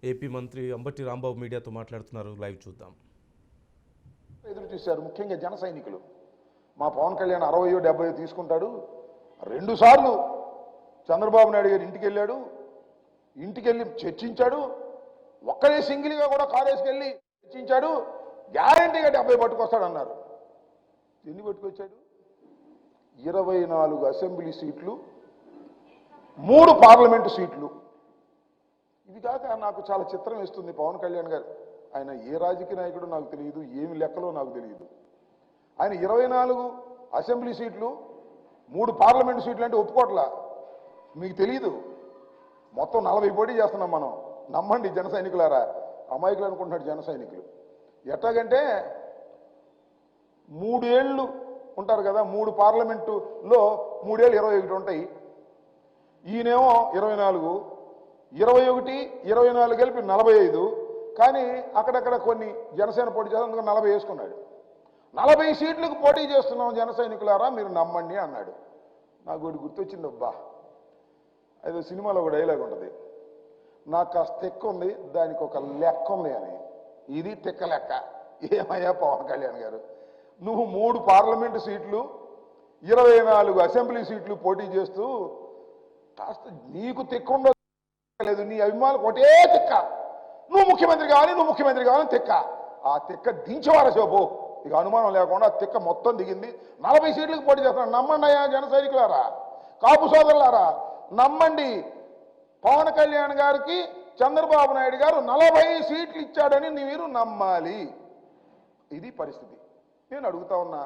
AP మంత్రి అంబటి రాంబాబు మీడియాతో మాట్లాడుతున్నారు. లైవ్ చూద్దాం. ఎదురు చూశారు ముఖ్యంగా జన సైనికులు. మా పవన్ కళ్యాణ్ 60-70 తీసుకుంటాడు. 2 సార్లు చంద్రబాబు నాయుడు గారు ఇంటికి వెళ్ళాడు, ఇంటికి వెళ్ళి చర్చించాడు, ఒక్కడే సింగిల్గా కూడా కాలేజ్కి వెళ్ళి చర్చించాడు, గ్యారంటీగా 70 పట్టుకొస్తాడన్నారు. ఎన్ని పట్టుకొచ్చాడు? 24 అసెంబ్లీ సీట్లు, 3 పార్లమెంటు సీట్లు. ఇది కాక నాకు చాలా చిత్రం వేస్తుంది పవన్ కళ్యాణ్ గారు. ఆయన ఏ రాజకీయ నాయకుడు నాకు తెలియదు, ఏమి లెక్కలో నాకు తెలియదు. ఆయన 24 అసెంబ్లీ సీట్లు, 3 పార్లమెంటు సీట్లు అంటే ఒప్పుకోట్లా. మీకు తెలియదు, మొత్తం 40 పోటీ చేస్తున్నాం మనం. నమ్మండి జన సైనికులారా, అమాయకులు అనుకుంటున్నాడు జన సైనికులు. ఎట్లాగంటే 3 ఏళ్ళు ఉంటారు కదా, 3 పార్లమెంటులో 3 ఏళ్ళు 21 ఉంటాయి. ఈయనేమో 24, 21, 24 కలిపి 45. కానీ అక్కడక్కడ కొన్ని జనసేన పోటీ చేస్తున్నందుకు 40 వేసుకున్నాడు. 40 సీట్లకు పోటీ చేస్తున్నాం జన సైనికులారా, మీరు నమ్మండి అన్నాడు. నాకు ఒకటి గుర్తొచ్చింది. అబ్బా, అదే సినిమాలో ఒక డైలాగ్ ఉంటుంది, నాకు కాస్త తెక్క ఉంది, దానికి ఒక లెక్క ఉంది అని. ఇది తెక్క లెక్క. ఏమయ్యా పవన్ కళ్యాణ్ గారు, నువ్వు 3 పార్లమెంటు సీట్లు, 24 అసెంబ్లీ సీట్లు పోటీ చేస్తూ కాస్త నీకు తెక్క ఉండలేదు, నీ అభిమానులకు ఒకటే తెక్క, నువ్వు ముఖ్యమంత్రి కావాలి, నువ్వు ముఖ్యమంత్రి కావాలని తెక్క. ఆ తెక్క దించేవారా శోభు, ఇక అనుమానం లేకుండా ఆ తెక్క మొత్తం దిగింది. 40 సీట్లకు పోటీ చేస్తున్నాడు. నమ్మండి అయ్యా జన సైనికులారా, కాపు సోదరులారా, నమ్మండి. పవన్ కళ్యాణ్ గారికి చంద్రబాబు నాయుడు గారు 40 సీట్లు ఇచ్చాడని మీరు నమ్మాలి. ఇది పరిస్థితి. నేను అడుగుతా ఉన్నా,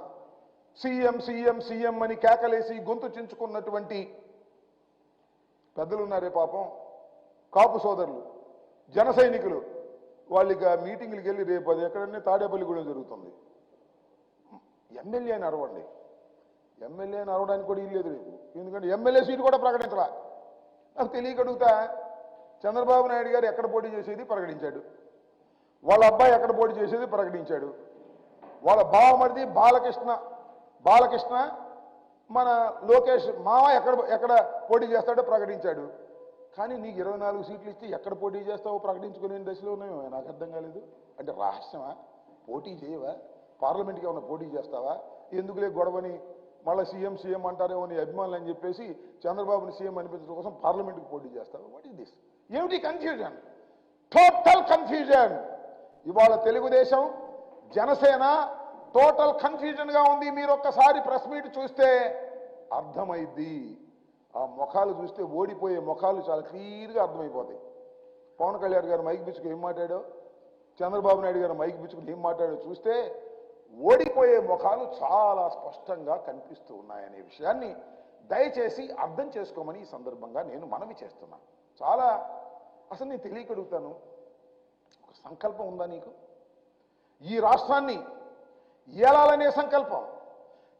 సీఎం సీఎం సీఎం అని కేకలేసి గొంతు చించుకున్నటువంటి పెద్దలు ఉన్నారే పాపం, కాపు సోదరులు, జన సైనికులు. వాళ్ళకి ఆ మీటింగ్లకు వెళ్ళి రేపు అది ఎక్కడన్నా తాడేపల్లిగూడెం జరుగుతుంది. ఎమ్మెల్యే అని అరవండి. ఎమ్మెల్యే అని అరవడానికి కూడా ఇల్లేదు రేపు, ఎందుకంటే ఎమ్మెల్యే సీటు కూడా ప్రకటించరా. నాకు తెలియక అడుగుతా, చంద్రబాబు నాయుడు గారు ఎక్కడ పోటీ చేసేది ప్రకటించాడు, వాళ్ళ అబ్బాయి ఎక్కడ పోటీ చేసేది ప్రకటించాడు, వాళ్ళ బావమరిది బాలకృష్ణ మన లోకేష్ మామ ఎక్కడ పోటీ చేస్తాడో ప్రకటించాడు. కానీ నీకు 24 సీట్లు ఇస్తే ఎక్కడ పోటీ చేస్తావో ప్రకటించుకునే దశలో ఉన్నాయో నాకు అర్థం కాలేదు. అంటే రహస్యమా? పోటీ చేయవా? పార్లమెంట్కి ఏమైనా పోటీ చేస్తావా? ఎందుకులే గొడవని మళ్ళీ సీఎం సీఎం అంటారేమో నీ అభిమానులు అని చెప్పేసి చంద్రబాబుని సీఎం అనిపించడం కోసం పార్లమెంట్కి పోటీ చేస్తావా? What is this? ఏమిటి కన్ఫ్యూజన్? Total confusion. ఇవాళ తెలుగుదేశం జనసేన టోటల్ కన్ఫ్యూజన్గా ఉంది. మీరు ఒక్కసారి ప్రెస్ మీట్ చూస్తే అర్థమైద్ది. ఆ ముఖాలు చూస్తే ఓడిపోయే ముఖాలు చాలా క్లియర్గా అర్థమైపోతాయి. పవన్ కళ్యాణ్ గారు మైక్ పిచ్చుకు ఏం మాట్లాడో, చంద్రబాబు నాయుడు గారు మైక్ పిచ్చుకుని ఏం మాట్లాడో చూస్తే ఓడిపోయే ముఖాలు చాలా స్పష్టంగా కనిపిస్తూ ఉన్నాయనే విషయాన్ని దయచేసి అర్థం చేసుకోమని ఈ సందర్భంగా నేను మనవి చేస్తున్నాను. చాలా అసలు నేను తెలియకడుగుతాను, ఒక సంకల్పం ఉందా నీకు? ఈ రాష్ట్రాన్ని ఏలాలనే సంకల్పం,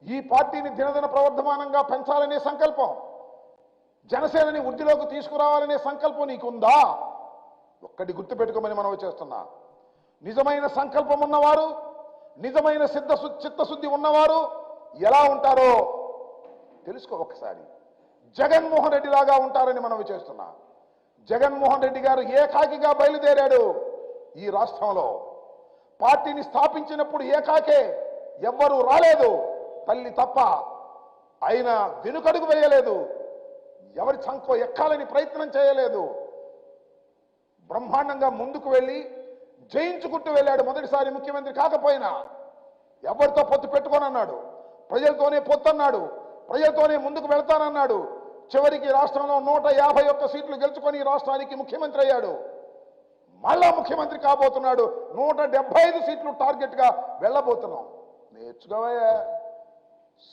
ఈ పార్టీని దినదిన ప్రవర్ధమానంగా పెంచాలనే సంకల్పం, జనసేనని వృద్ధిలోకి తీసుకురావాలనే సంకల్పం నీకుందా? ఒక్కటి గుర్తుపెట్టుకోమని మనం చేస్తున్నా. నిజమైన సంకల్పం ఉన్నవారు, నిజమైన చిత్తశుద్ధి ఉన్నవారు ఎలా ఉంటారో తెలుసుకో ఒకసారి. జగన్మోహన్ రెడ్డి లాగా ఉంటారని మనం చేస్తున్నా. జగన్మోహన్ రెడ్డి గారు ఏకాకిగా బయలుదేరాడు ఈ రాష్ట్రంలో. పార్టీని స్థాపించినప్పుడు ఏకాకే, ఎవ్వరూ రాలేదు, తల్లి తప్ప. ఆయన వెనుకడుగు వేయలేదు, ఎవరి చంకో ఎక్కాలని ప్రయత్నం చేయలేదు. బ్రహ్మాండంగా ముందుకు వెళ్ళి జయించుకుంటూ వెళ్ళాడు. మొదటిసారి ముఖ్యమంత్రి కాకపోయినా ఎవరితో పొత్తు పెట్టుకోనన్నాడు, ప్రజలతోనే పొత్తు అన్నాడు, ప్రజలతోనే ముందుకు వెళ్తానన్నాడు. చివరికి రాష్ట్రంలో 151 సీట్లు గెలుచుకొని రాష్ట్రానికి ముఖ్యమంత్రి అయ్యాడు. మళ్ళా ముఖ్యమంత్రి కాబోతున్నాడు. 175 సీట్లు టార్గెట్గా వెళ్ళబోతున్నాం. నేర్చుకోవయ్యా,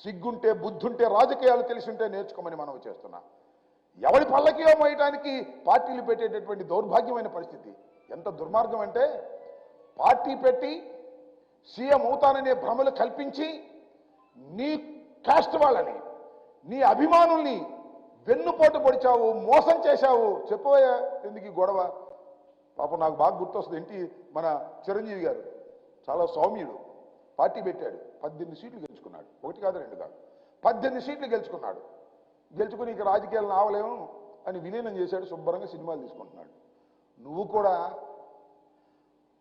సిగ్గుంటే బుద్ధుంటే రాజకీయాలు తెలిసి ఉంటే నేర్చుకోమని మనం చేస్తున్నా. ఎవరి పల్లకియో మోయటానికి పార్టీలు పెట్టేటటువంటి దౌర్భాగ్యమైన పరిస్థితి. ఎంత దుర్మార్గం అంటే, పార్టీ పెట్టి సీఎం అవుతాననే భ్రమలు కల్పించి నీ కాస్ట్ వాళ్ళని, నీ అభిమానుల్ని వెన్నుపోటు పొడిచావు, మోసం చేశావు. చెప్పవయ్యా ఎందుకు ఈ గొడవ? పాపం నాకు బాగా గుర్తొస్తుంది, మన చిరంజీవి గారు చాలా సౌమ్యుడు, పార్టీ పెట్టాడు, 18 సీట్లు గెలుచుకున్నాడు. 1 కాదు 2 కాదు, 18 సీట్లు గెలుచుకున్నాడు. గెలుచుకుని ఇక రాజకీయాలను ఆవలేము అని విలీనం చేశాడు. శుభ్రంగా సినిమాలు తీసుకుంటున్నాడు. నువ్వు కూడా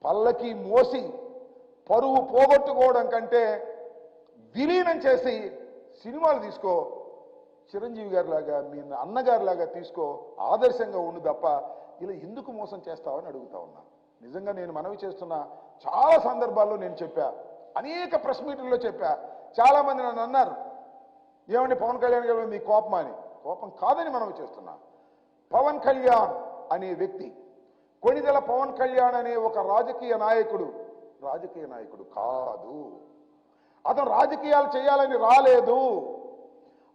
పల్లకి మోసి పరువు పోగొట్టుకోవడం కంటే విలీనం చేసి సినిమాలు తీసుకో, చిరంజీవి గారి లాగా మీ అన్నగారి లాగా తీసుకో, ఆదర్శంగా ఉండు తప్ప ఇలా ఎందుకు మోసం చేస్తావని అడుగుతా ఉన్నా. నిజంగా నేను మనవి చేస్తున్నా, చాలా సందర్భాల్లో నేను చెప్పా, అనేక ప్రెస్ మీటింగ్లో చెప్పా. చాలా మంది నన్ను అన్నారు, ఏమండి పవన్ కళ్యాణ్ గారు మీ కోపం అని. కోపం కాదని మనవి చేస్తున్నా. పవన్ కళ్యాణ్ అనే వ్యక్తి, కొణిదెల పవన్ కళ్యాణ్ అనే ఒక రాజకీయ నాయకుడు కాదు. అతను రాజకీయాలు చేయాలని రాలేదు.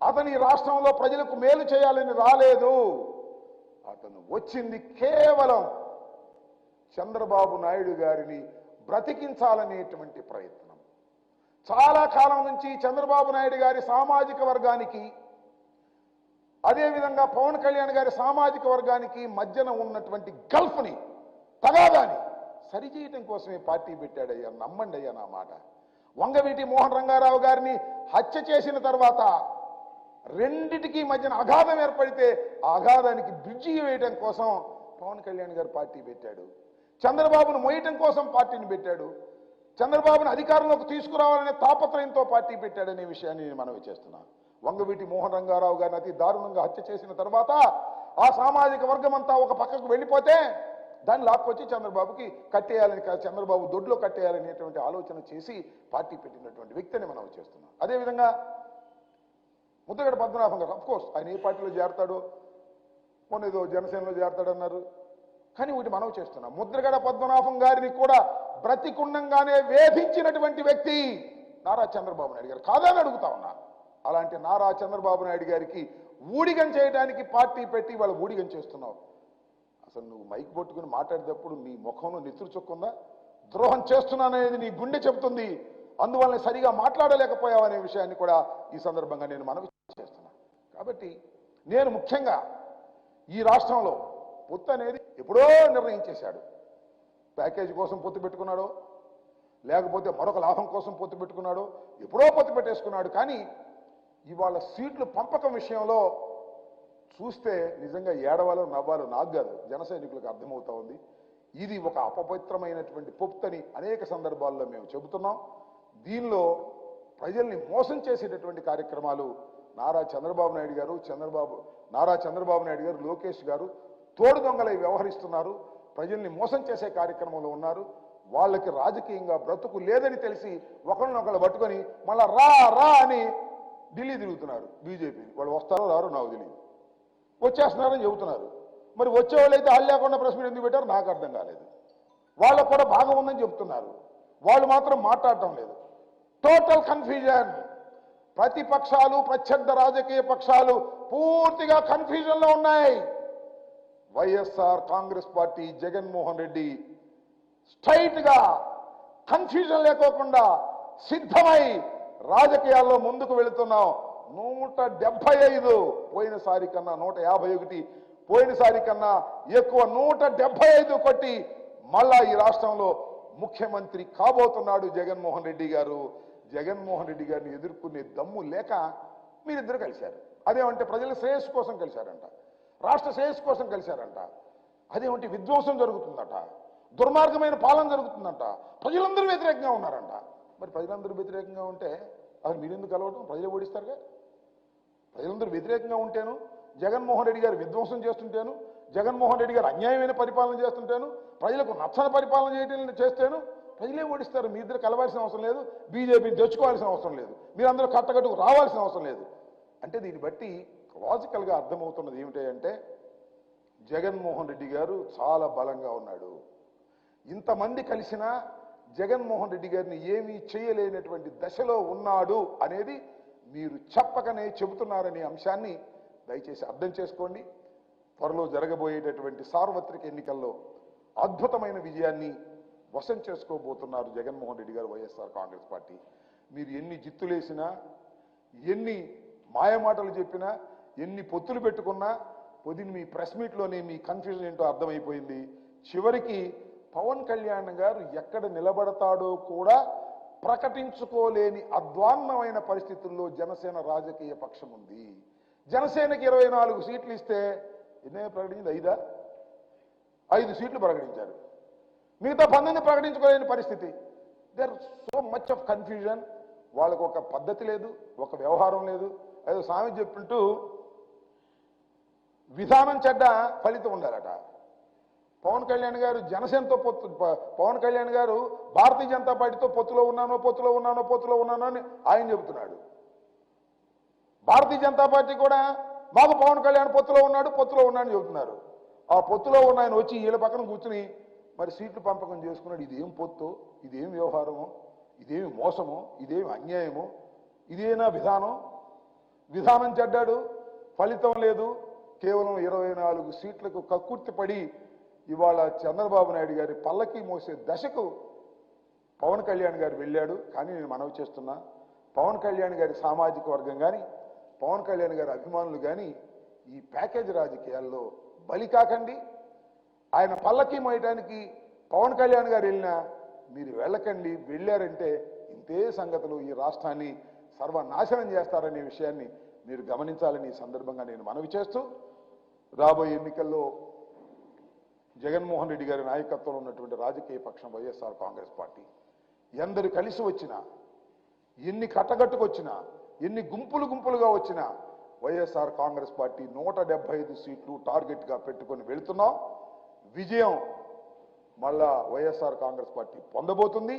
అతను ఈ రాష్ట్రంలో ప్రజలకు మేలు చేయాలని రాలేదు. అతను వచ్చింది కేవలం చంద్రబాబు నాయుడు గారిని బ్రతికించాలనేటువంటి ప్రయత్నం. చాలా కాలం నుంచి చంద్రబాబు నాయుడు గారి సామాజిక వర్గానికి, అదేవిధంగా పవన్ కళ్యాణ్ గారి సామాజిక వర్గానికి మధ్యన ఉన్నటువంటి గల్ఫ్ని, తగాదాని సరిచేయటం కోసమే పార్టీ పెట్టాడయ్యా. నమ్మండి అయ్యా నా మాట. వంగవీటి మోహన్ రంగారావు గారిని హత్య చేసిన తర్వాత రెండిటికి మధ్యన అగాధం ఏర్పడితే ఆ అగాధానికి బ్రిడ్జి వేయటం కోసం పవన్ కళ్యాణ్ గారు పార్టీ పెట్టాడు. చంద్రబాబును మోయటం కోసం పార్టీని పెట్టాడు. చంద్రబాబును అధికారంలోకి తీసుకురావాలనే తాపత్రయంతో పార్టీ పెట్టాడనే విషయాన్ని నేను మనవి చేస్తున్నాను. వంగవీటి మోహన్ రంగారావు గారిని అతి దారుణంగా హత్య చేసిన తర్వాత ఆ సామాజిక వర్గం అంతా ఒక పక్కకు వెళ్ళిపోతే దాన్ని లాక్కొచ్చి చంద్రబాబుకి కట్టేయాలని, చంద్రబాబు దొడ్లో కట్టేయాలనేటువంటి ఆలోచన చేసి పార్టీ పెట్టినటువంటి వ్యక్తిని మనం చేస్తున్నాం. అదేవిధంగా ముద్రగడ పద్మనాభం గారు, అఫ్కోర్స్ ఆయన ఏ పార్టీలో చేరతాడో, ఏదో జనసేనలో చేరతాడన్నారు. కానీ వీటి మనం చేస్తున్నాం. ముద్రగడ పద్మనాభం గారిని కూడా బ్రతికుండంగానే వేధించినటువంటి వ్యక్తి నారా చంద్రబాబు నాయుడు గారు కాదని అడుగుతా ఉన్నా. అలాంటి నారా చంద్రబాబు నాయుడు గారికి ఊడిగం చేయడానికి పార్టీ పెట్టి వాళ్ళు ఊడిగం చేస్తున్నావు. అసలు నువ్వు మైక్ పట్టుకుని మాట్లాడేటప్పుడు నీ ముఖంలో నెత్తురు చొక్కుందా? ద్రోహం చేస్తున్నాననేది నీ గుండె చెబుతుంది. అందువల్ల సరిగా మాట్లాడలేకపోయావనే విషయాన్ని కూడా ఈ సందర్భంగా నేను మనవి చేస్తున్నా. కాబట్టి నేను ముఖ్యంగా ఈ రాష్ట్రంలో పొత్తు అనేది ఎప్పుడో నిర్ణయించేశాడు. ప్యాకేజీ కోసం పొత్తు పెట్టుకున్నాడో, లేకపోతే మరొక లాభం కోసం పొత్తు పెట్టుకున్నాడో, ఎప్పుడో పొత్తు పెట్టేసుకున్నాడు. కానీ ఇవాళ సీట్లు పంపకం విషయంలో చూస్తే నిజంగా ఏడవాలో నవ్వాలో నాకు కాదు, జన సైనికులకు అర్థమవుతా ఉంది. ఇది ఒక అపవిత్రమైనటువంటి పొత్తని అనేక సందర్భాల్లో మేము చెబుతున్నాం. దీనిలో ప్రజల్ని మోసం చేసేటటువంటి కార్యక్రమాలు నారా చంద్రబాబు నాయుడు గారు, లోకేష్ గారు తోడు దొంగలై వ్యవహరిస్తున్నారు. ప్రజల్ని మోసం చేసే కార్యక్రమంలో ఉన్నారు. వాళ్ళకి రాజకీయంగా బ్రతుకు లేదని తెలిసి ఒకరినొకరు పట్టుకొని మళ్ళా రా రా అని ఢిల్లీ తిరుగుతున్నారు. బీజేపీ వాళ్ళు వస్తారో రారో నాకు తెలియదు, వచ్చేస్తున్నారని చెబుతున్నారు. మరి వచ్చేవాళ్ళు అయితే వాళ్ళు లేకుండా ప్రెస్ మీట్ ఎందుకు పెట్టారు నాకు అర్థం కాలేదు. వాళ్ళకు కూడా భాగం ఉందని చెప్తున్నారు, వాళ్ళు మాత్రం మాట్లాడటం లేదు. Total confusion. ప్రతిపక్షాలు, ప్రత్యర్థ రాజకీయ పక్షాలు పూర్తిగా కన్ఫ్యూజన్లో ఉన్నాయి. వైఎస్ఆర్ కాంగ్రెస్ పార్టీ, జగన్మోహన్ రెడ్డి స్ట్రైట్ గా కన్ఫ్యూజన్ లేకోకుండా సిద్ధమై రాజకీయాల్లో ముందుకు వెళుతున్నాం. 175 పోయినసారి కన్నా 151, పోయినసారి కన్నా ఎక్కువ 175 కొట్టి మళ్ళా ఈ రాష్ట్రంలో ముఖ్యమంత్రి కాబోతున్నాడు జగన్మోహన్ రెడ్డి గారు. జగన్మోహన్ రెడ్డి గారిని ఎదుర్కొనే దమ్ము లేక మీరిద్దరు కలిశారు. అదేమంటే ప్రజల శ్రేయస్సు కోసం కలిశారంట, రాష్ట్ర శ్రేయస్సు కోసం కలిశారంట. అదేమంటే విధ్వంసం జరుగుతుందట, దుర్మార్గమైన పాలన జరుగుతుందంట, ప్రజలందరూ వ్యతిరేకంగా ఉన్నారంట. మరి ప్రజలందరూ వ్యతిరేకంగా ఉంటే అసలు మీరెందుకు కలవడం? ప్రజలు ఓడిస్తారుగా. ప్రజలందరూ వ్యతిరేకంగా ఉంటేను, జగన్మోహన్ రెడ్డి గారు విధ్వంసం చేస్తుంటేను, జగన్మోహన్ రెడ్డి గారు అన్యాయమైన పరిపాలన చేస్తుంటేను, ప్రజలకు నచ్చని పరిపాలన చేస్తేను ప్రజలే ఓడిస్తారు. మీ ఇద్దరు కలవాల్సిన అవసరం లేదు, బీజేపీని తెచ్చుకోవాల్సిన అవసరం లేదు, మీరందరూ కట్టకట్టుకు రావాల్సిన అవసరం లేదు. అంటే దీన్ని బట్టి లాజికల్గా అర్థమవుతున్నది ఏమిటంటే జగన్మోహన్ రెడ్డి గారు చాలా బలంగా ఉన్నాడు. ఇంతమంది కలిసినా జగన్మోహన్ రెడ్డి గారిని ఏమీ చేయలేనటువంటి దశలో ఉన్నాడు అనేది మీరు చెప్పకనే చెబుతున్నారనే అంశాన్ని దయచేసి అర్థం చేసుకోండి. త్వరలో జరగబోయేటటువంటి సార్వత్రిక ఎన్నికల్లో అద్భుతమైన విజయాన్ని వశం చేసుకోబోతున్నారు జగన్మోహన్ రెడ్డి గారు, వైఎస్ఆర్ కాంగ్రెస్ పార్టీ. మీరు ఎన్ని జిత్తులేసినా, ఎన్ని మాయమాటలు చెప్పినా, ఎన్ని పొత్తులు పెట్టుకున్నా పొద్దున్న మీ ప్రెస్ మీట్లోనే మీ కన్ఫ్యూజన్ ఏంటో అర్థమైపోయింది. చివరికి పవన్ కళ్యాణ్ గారు ఎక్కడ నిలబడతాడో కూడా ప్రకటించుకోలేని అధ్వాన్నమైన పరిస్థితుల్లో జనసేన రాజకీయ పక్షం ఉంది. జనసేనకి 24 సీట్లు ఇస్తే ఎన్నే ప్రకటించింది? 5 సీట్లు ప్రకటించారు. మిగతా 19 ప్రకటించుకోలేని పరిస్థితి. There so much of confusion. వాళ్ళకు ఒక పద్ధతి లేదు, ఒక వ్యవహారం లేదు. ఏదో స్వామి చెప్పింటూ విధానం చెడ్డ, ఫలితం ఉండాలట. పవన్ కళ్యాణ్ గారు జనసేనతో పొత్తు, పవన్ కళ్యాణ్ గారు భారతీయ జనతా పార్టీతో పొత్తులో ఉన్నానో అని ఆయన చెబుతున్నాడు. భారతీయ జనతా పార్టీ కూడా మాకు పవన్ కళ్యాణ్ పొత్తులో ఉన్నాడని చెబుతున్నారు. ఆ పొత్తులో ఉన్న ఆయన వచ్చి వీళ్ళ పక్కన కూర్చుని మరి సీట్లు పంపకం చేసుకున్నాడు. ఇదేం పొత్తు, ఇదేం వ్యవహారము, ఇదేమి మోసము, ఇదేమి అన్యాయము, ఇదేనా విధానం? విధానం చెడ్డాడు, ఫలితం లేదు. కేవలం 24 సీట్లకు కక్కుర్తిపడి ఇవాళ చంద్రబాబు నాయుడు గారి పల్లకి మోసే దశకు పవన్ కళ్యాణ్ గారు వెళ్ళాడు. కానీ నేను మనవి చేస్తున్నా, పవన్ కళ్యాణ్ గారి సామాజిక వర్గం కానీ, పవన్ కళ్యాణ్ గారి అభిమానులు కానీ ఈ ప్యాకేజ్ రాజకీయాల్లో బలి కాకండి. ఆయన పల్లకి మోయటానికి పవన్ కళ్యాణ్ గారు వెళ్ళినా మీరు వెళ్ళకండి. వెళ్ళారంటే ఇంతే సంగతులు ఈ రాష్ట్రాన్ని సర్వనాశనం చేస్తారనే విషయాన్ని మీరు గమనించాలని ఈ సందర్భంగా నేను మనవి చేస్తూ, రాబోయే ఎన్నికల్లో జగన్మోహన్ రెడ్డి గారి నాయకత్వంలో ఉన్నటువంటి రాజకీయ పక్షం వైఎస్ఆర్ కాంగ్రెస్ పార్టీ ఎందరు కలిసి వచ్చినా, ఎన్ని కట్టగట్టుకొచ్చినా, ఎన్ని గుంపులుగా వచ్చినా వైఎస్ఆర్ కాంగ్రెస్ పార్టీ 175 సీట్లు టార్గెట్గా పెట్టుకొని వెళుతున్నాం. విజయం మళ్ళా వైఎస్ఆర్ కాంగ్రెస్ పార్టీ పొందబోతుంది.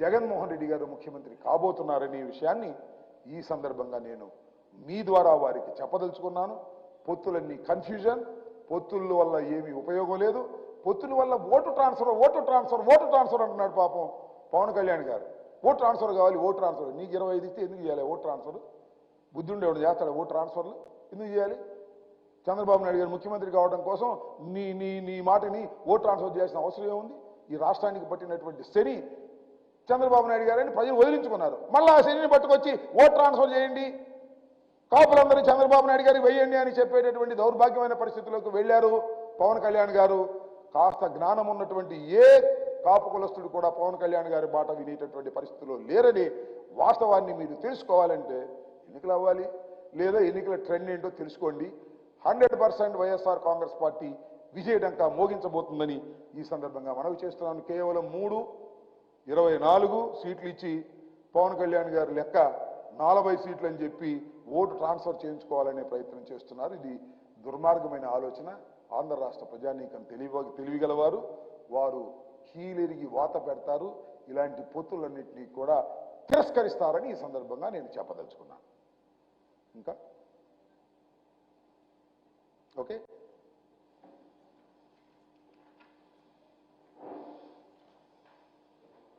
జగన్మోహన్ రెడ్డి గారు ముఖ్యమంత్రి కాబోతున్నారనే విషయాన్ని ఈ సందర్భంగా నేను మీ ద్వారా వారికి చెప్పదలుచుకున్నాను. పొత్తులన్నీ కన్ఫ్యూజన్, పొత్తుల వల్ల ఏమీ ఉపయోగం లేదు. పొత్తుల వల్ల ఓటు ట్రాన్స్ఫర్ అంటున్నాడు పాపం పవన్ కళ్యాణ్ గారు. ఓటు ట్రాన్స్ఫర్ కావాలి, ఓటు ట్రాన్స్ఫర్. నీకు 25 ఇస్తే ఎందుకు చేయాలి ఓటు ట్రాన్స్ఫర్? బుద్ధి ఉండేవాడు చేస్తాడు ఓటు ట్రాన్స్ఫర్లు ఎందుకు చేయాలి? చంద్రబాబు నాయుడు గారు ముఖ్యమంత్రి కావడం కోసం నీ మాటని ఓటు ట్రాన్స్ఫర్ చేయాల్సిన అవసరం ఏముంది? ఈ రాష్ట్రానికి పట్టినటువంటి శని చంద్రబాబు నాయుడు గారని ప్రజలు వదిలించుకున్నారు. మళ్ళీ ఆ శనిని పట్టుకొచ్చి ఓటు ట్రాన్స్ఫర్ చేయండి, కాపులందరూ చంద్రబాబు నాయుడు గారికి వెయ్యండి అని చెప్పేటటువంటి దౌర్భాగ్యమైన పరిస్థితుల్లోకి వెళ్ళారు పవన్ కళ్యాణ్ గారు. కాస్త జ్ఞానం ఉన్నటువంటి ఏ కాపు కులస్తుడు కూడా పవన్ కళ్యాణ్ గారి మాట వినేటటువంటి పరిస్థితుల్లో లేరని వాస్తవాన్ని మీరు తెలుసుకోవాలంటే ఎన్నికలు అవ్వాలి, లేదా ఎన్నికల ట్రెండ్ ఏంటో తెలుసుకోండి. 100% వైఎస్ఆర్ కాంగ్రెస్ పార్టీ విజయడంకా మోగించబోతుందని ఈ సందర్భంగా మనవి చేస్తున్నాను. కేవలం 24 సీట్లు ఇచ్చి పవన్ కళ్యాణ్ గారి లెక్క 40 సీట్లు అని చెప్పి ఓటు ట్రాన్స్ఫర్ చేయించుకోవాలనే ప్రయత్నం చేస్తున్నారు. ఇది దుర్మార్గమైన ఆలోచన. ఆంధ్ర రాష్ట్ర ప్రజానీకం తెలివిగలవారు, వారు కీలెరిగి వాత పెడతారు. ఇలాంటి పొత్తులన్నింటినీ కూడా తిరస్కరిస్తారని ఈ సందర్భంగా నేను చెప్పదలుచుకున్నాను. ఇంకా ఓకే.